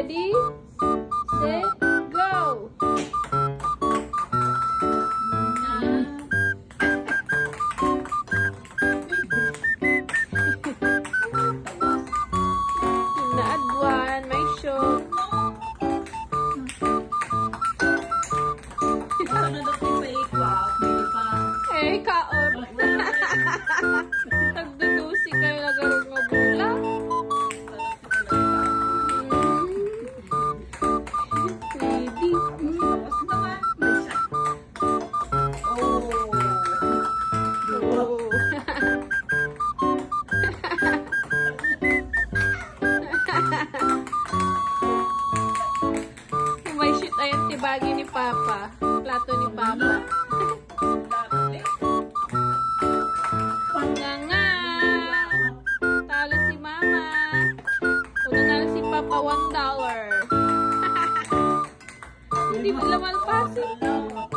Ready? Set, go! Naadwan, may shock. Eh, kaon. Nagdudusi kayo na garong nga bulang. Baby. May shoot ayun tibagi ni Papa. Plato ni Papa. Nga. Talo si Mama. Una na si Papa $1. Hindi mo laman pasok.